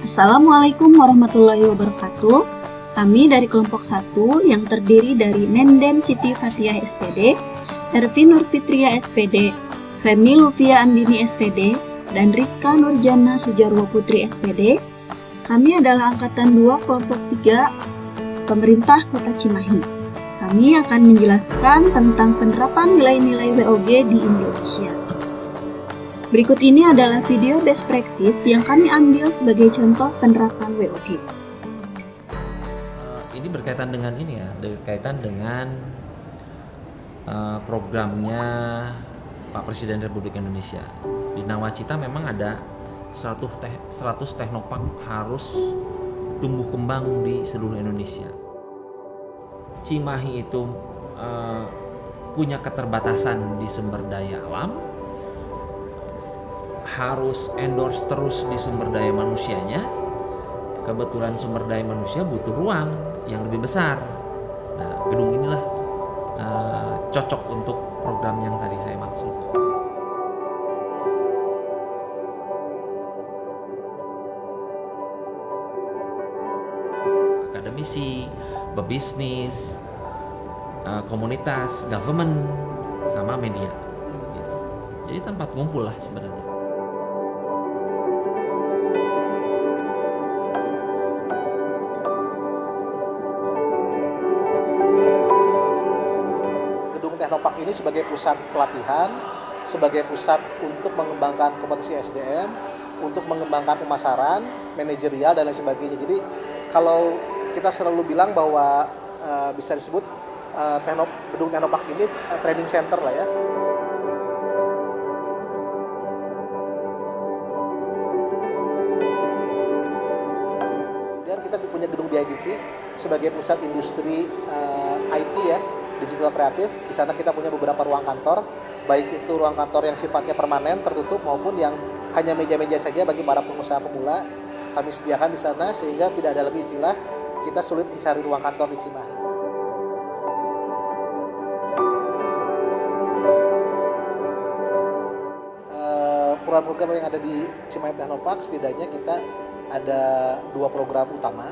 Assalamualaikum warahmatullahi wabarakatuh. Kami dari kelompok 1 yang terdiri dari Nenden Siti Fathiah SPD, Ervin Nurfitria SPD, Femi Lupia Andini SPD, dan Rizka Nurjana Sujarwo Putri SPD. Kami adalah angkatan 2 kelompok 3 Pemerintah Kota Cimahi. Kami akan menjelaskan tentang penerapan nilai-nilai WOG di Indonesia. Berikut ini adalah video best practice yang kami ambil sebagai contoh penerapan WOG. Ini berkaitan dengan programnya Pak Presiden Republik Indonesia. Di Nawacita memang ada 100 teknopark harus tumbuh kembang di seluruh Indonesia. Cimahi itu punya keterbatasan di sumber daya alam, harus endorse terus di sumber daya manusianya. Kebetulan sumber daya manusia butuh ruang yang lebih besar. Nah, gedung inilah cocok untuk program yang tadi saya maksud. Akademisi, pebisnis, komunitas, government, sama media. Gitu. Jadi tempat ngumpul lah sebenarnya. Teknopark ini sebagai pusat pelatihan, sebagai pusat untuk mengembangkan kompetensi SDM, untuk mengembangkan pemasaran, manajerial dan lain sebagainya. Jadi kalau kita selalu bilang bahwa bisa disebut gedung Teknopark ini training center lah ya. Dan kita punya gedung BIDC sebagai pusat industri IT ya. Digital kreatif. Di sana kita punya beberapa ruang kantor, baik itu ruang kantor yang sifatnya permanen tertutup maupun yang hanya meja-meja saja bagi para pengusaha pemula. Kami sediakan di sana sehingga tidak ada lagi istilah kita sulit mencari ruang kantor di Cimahi. Program-program yang ada di Cimahi Teknopark setidaknya kita ada 2 program utama,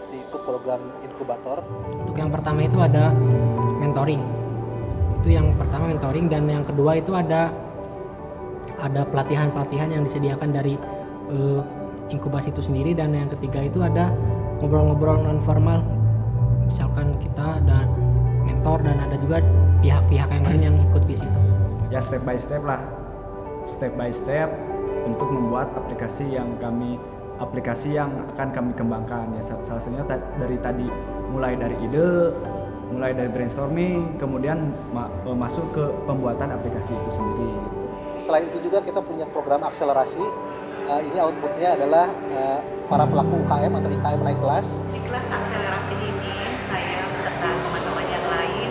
yaitu program inkubator. Untuk yang pertama itu ada mentoring. Itu yang pertama mentoring, dan yang kedua itu ada pelatihan-pelatihan yang disediakan dari inkubasi itu sendiri, dan yang ketiga itu ada ngobrol-ngobrol non formal. Misalkan kita ada mentor dan ada juga pihak-pihak yang lain yang ikut di situ. Ya step by step lah. Step by step untuk membuat aplikasi yang akan kami kembangkan. Ya salah satunya dari tadi mulai dari ide, mulai dari brainstorming, kemudian masuk ke pembuatan aplikasi itu sendiri. Selain itu juga kita punya program akselerasi. Ini outputnya adalah para pelaku UKM atau IKM naik kelas. Di kelas akselerasi ini saya beserta teman-teman yang lain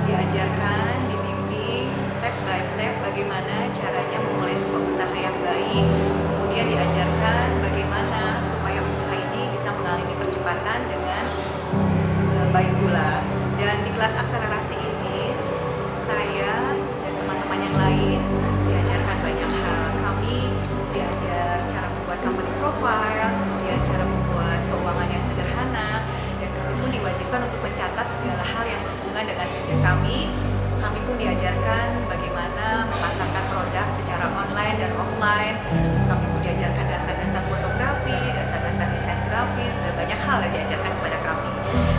diajarkan, dibimbing step by step bagaimana caranya memulai sebuah usaha yang baik. Kemudian diajarkan bagaimana supaya usaha ini bisa mengalami percepatan dengan baik pula. Dan di kelas akselerasi ini, saya dan teman-teman yang lain diajarkan banyak hal. Kami diajar cara membuat company profile, kemudian cara membuat keuangan yang sederhana, dan kami pun diwajibkan untuk mencatat segala hal yang berhubungan dengan bisnis kami. Kami pun diajarkan bagaimana memasarkan produk secara online dan offline. Kami pun diajarkan dasar-dasar fotografi, dasar-dasar desain grafis, dan banyak hal yang diajarkan kepada kami.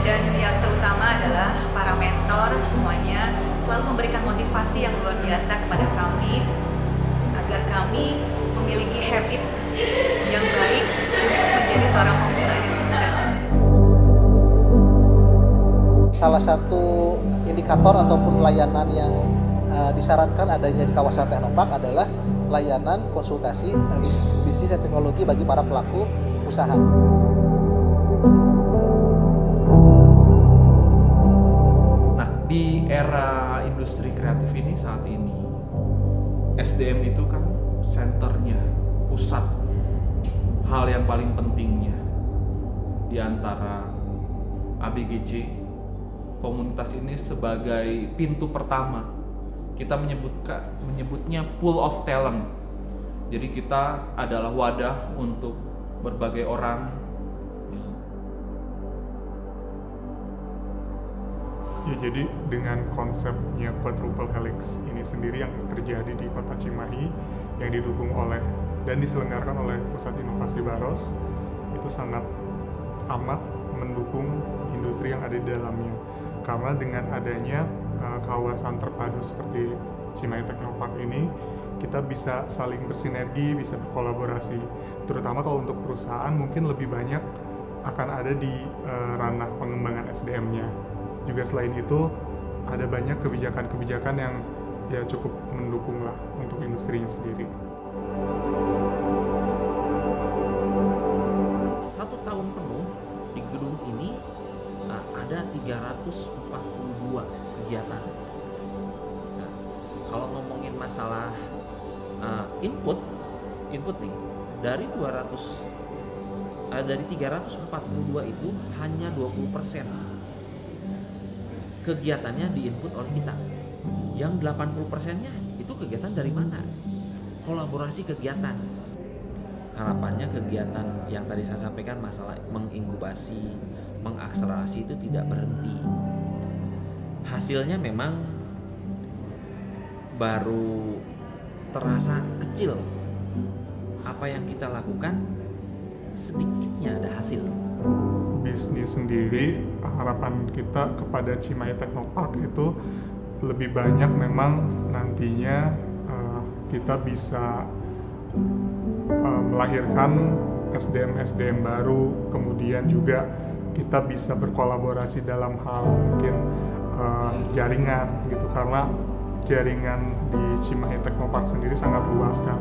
Dan yang terutama adalah para mentor semuanya selalu memberikan motivasi yang luar biasa kepada kami agar kami memiliki habit yang baik untuk menjadi seorang pengusaha yang sukses. Salah satu indikator ataupun layanan yang disarankan adanya di kawasan Teknopark adalah layanan konsultasi bisnis dan teknologi bagi para pelaku usaha. Di era industri kreatif ini saat ini, SDM itu kan senternya, pusat hal yang paling pentingnya di antara ABGC. Komunitas ini sebagai pintu pertama. Kita menyebutnya pool of talent. Jadi kita adalah wadah untuk berbagai orang. Ya, jadi dengan konsepnya quadruple helix ini sendiri yang terjadi di Kota Cimahi yang didukung oleh dan diselenggarakan oleh Pusat Inovasi Baros, itu sangat amat mendukung industri yang ada di dalamnya. Karena dengan adanya kawasan terpadu seperti Cimahi Technopark ini, kita bisa saling bersinergi, bisa berkolaborasi. Terutama kalau untuk perusahaan mungkin lebih banyak akan ada di ranah pengembangan SDM-nya. Juga selain itu ada banyak kebijakan-kebijakan yang ya cukup mendukung lah untuk industrinya sendiri. 1 tahun penuh di gedung ini ada 342 kegiatan. Nah, kalau ngomongin masalah input nih dari 342 itu hanya 20% kegiatannya diinput oleh kita. Yang 80%-nya itu kegiatan dari mana? Kolaborasi kegiatan. Harapannya kegiatan yang tadi saya sampaikan masalah mengingubasi, mengakselerasi itu tidak berhenti. Hasilnya memang baru terasa kecil. Apa yang kita lakukan sedikitnya ada hasil. Bisnis sendiri, harapan kita kepada Cimahi Technopark itu lebih banyak memang nantinya kita bisa melahirkan SDM baru, kemudian juga kita bisa berkolaborasi dalam hal mungkin jaringan gitu, karena jaringan di Cimahi Technopark sendiri sangat luas kan.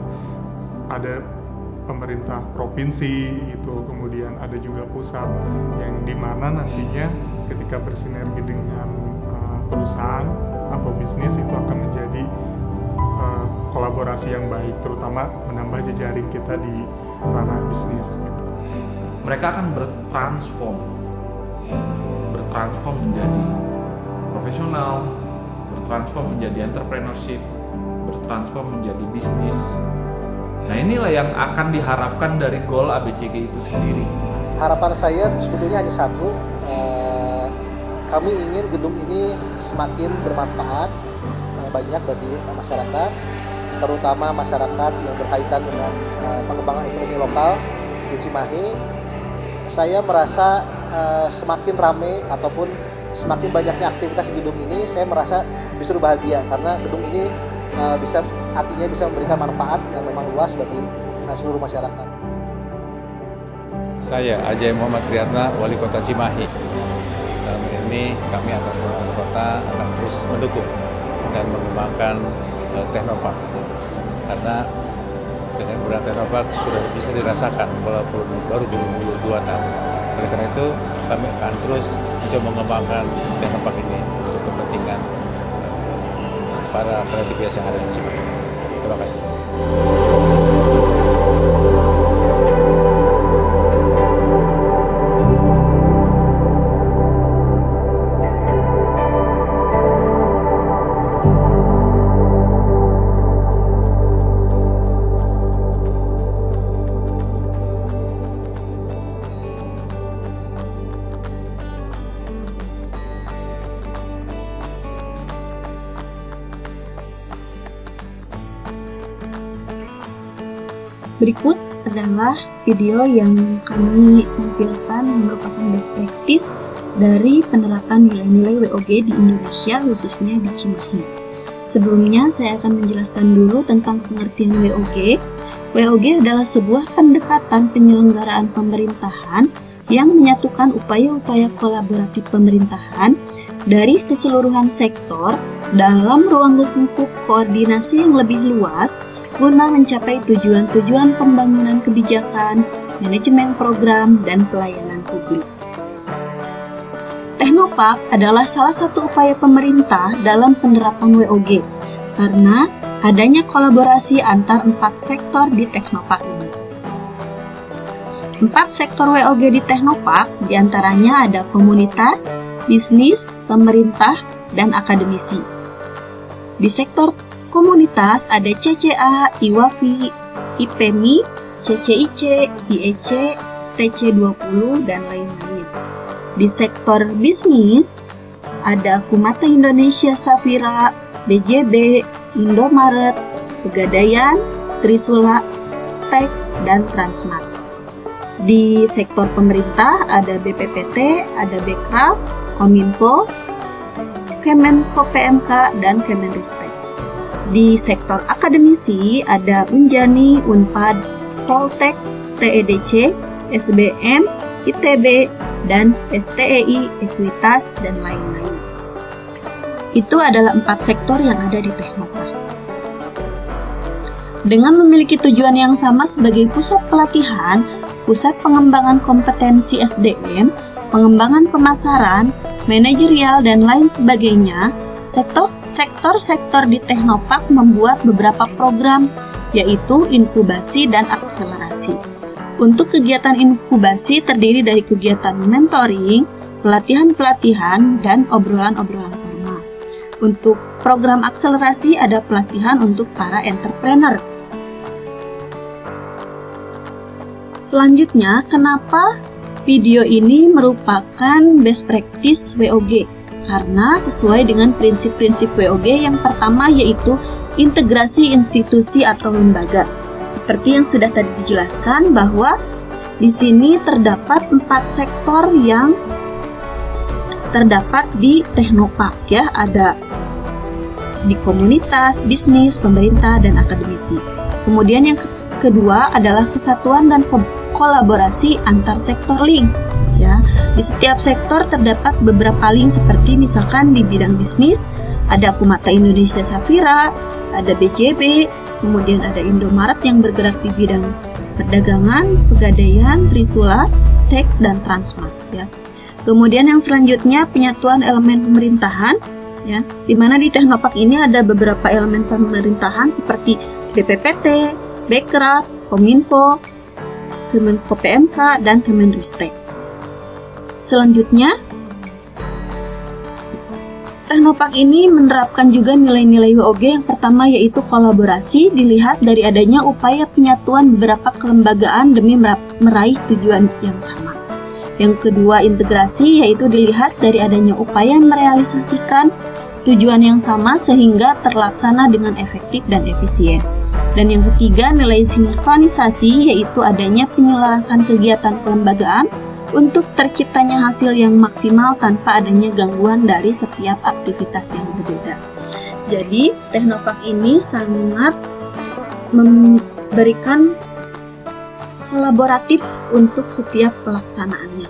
Ada pemerintah provinsi itu, kemudian ada juga pusat, yang dimana nantinya ketika bersinergi dengan perusahaan atau bisnis itu akan menjadi kolaborasi yang baik, terutama menambah jejaring kita di ranah bisnis gitu. Mereka akan bertransform menjadi profesional, bertransform menjadi entrepreneurship, bertransform menjadi bisnis. Nah, inilah yang akan diharapkan dari goal ABCG itu sendiri. Harapan saya sebetulnya hanya satu, kami ingin gedung ini semakin bermanfaat banyak bagi masyarakat, terutama masyarakat yang berkaitan dengan pengembangan ekonomi lokal di Cimahi. Saya merasa semakin ramai ataupun semakin banyaknya aktivitas di gedung ini, saya merasa justru bahagia karena gedung ini artinya bisa memberikan manfaat yang memang luas bagi seluruh masyarakat. Saya Ajay Muhammad Priyatna, Wali Kota Cimahi. Dalam ini kami atas wali kota akan terus mendukung dan mengembangkan Technopark. Karena dengan keberadaan Technopark sudah bisa dirasakan walaupun baru 22 tahun. Oleh karena itu kami akan terus mencoba mengembangkan Technopark ini untuk kepentingan para kreativitas yang ada di Cimahi. Terima kasih. Berikut adalah video yang kami tampilkan yang merupakan best practice dari penerapan nilai-nilai WOG di Indonesia, khususnya di Cimahi. Sebelumnya, saya akan menjelaskan dulu tentang pengertian WOG. WOG adalah sebuah pendekatan penyelenggaraan pemerintahan yang menyatukan upaya-upaya kolaboratif pemerintahan dari keseluruhan sektor dalam ruang lingkup koordinasi yang lebih luas guna mencapai tujuan-tujuan pembangunan kebijakan, manajemen program, dan pelayanan publik. Technopark adalah salah satu upaya pemerintah dalam penerapan WOG karena adanya kolaborasi antar 4 sektor di Technopark ini. 4 sektor WOG di Technopark diantaranya ada komunitas, bisnis, pemerintah, dan akademisi. Di sektor komunitas ada CCA, IWAPI, IPMI, CCIC, IEC, TC20, dan lain-lain. Di sektor bisnis, ada Kumata Indonesia Safira, BJB, Indomaret, Pegadaian, Trisula, Tex, dan Transmart. Di sektor pemerintah ada BPPT, ada Bekraf, Kominfo, Kemenko PMK, dan Kemenristek. Di sektor akademisi ada Unjani, Unpad, Poltek, TEDC, SBM, ITB, dan STEI, Ekuitas, dan lain-lain. Itu adalah 4 sektor yang ada di Teknopark. Dengan memiliki tujuan yang sama sebagai pusat pelatihan, pusat pengembangan kompetensi SDM, pengembangan pemasaran, manajerial, dan lain sebagainya, sektor-sektor di Teknopark membuat beberapa program, yaitu inkubasi dan akselerasi. Untuk kegiatan inkubasi terdiri dari kegiatan mentoring, pelatihan-pelatihan, dan obrolan-obrolan formal. Untuk program akselerasi ada pelatihan untuk para entrepreneur. Selanjutnya, kenapa video ini merupakan best practice WOG? Karena sesuai dengan prinsip-prinsip WOG yang pertama yaitu integrasi institusi atau lembaga. Seperti yang sudah tadi dijelaskan bahwa di sini terdapat 4 sektor yang terdapat di Teknopark ya, ada di komunitas, bisnis, pemerintah, dan akademisi. Kemudian yang kedua adalah kesatuan dan kolaborasi antar sektor link. Ya, di setiap sektor terdapat beberapa link seperti misalkan di bidang bisnis ada Kumata Indonesia Safira, ada BJB, kemudian ada Indomaret yang bergerak di bidang perdagangan, Pegadaian, Trisula, Tex, dan Transmart. Ya. Kemudian yang selanjutnya penyatuan elemen pemerintahan, ya, di mana di Teknopark ini ada beberapa elemen pemerintahan seperti BPPT, Bekraf, Kominfo, Kemenko PMK, dan Kemenristek. Selanjutnya, Teknopark ini menerapkan juga nilai-nilai WOG yang pertama yaitu kolaborasi, dilihat dari adanya upaya penyatuan beberapa kelembagaan demi meraih tujuan yang sama. Yang kedua, integrasi, yaitu dilihat dari adanya upaya merealisasikan tujuan yang sama sehingga terlaksana dengan efektif dan efisien. Dan yang ketiga, nilai sinkronisasi, yaitu adanya penyelarasan kegiatan kelembagaan untuk terciptanya hasil yang maksimal tanpa adanya gangguan dari setiap aktivitas yang berbeda. Jadi, Teknopark ini sangat memberikan kolaboratif untuk setiap pelaksanaannya.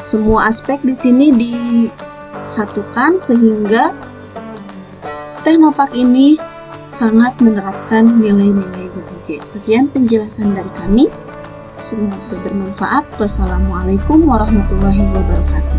Semua aspek di sini disatukan sehingga Teknopark ini sangat menerapkan nilai-nilai WOG. Sekian penjelasan dari kami. Semoga bermanfaat. Wassalamualaikum warahmatullahi wabarakatuh.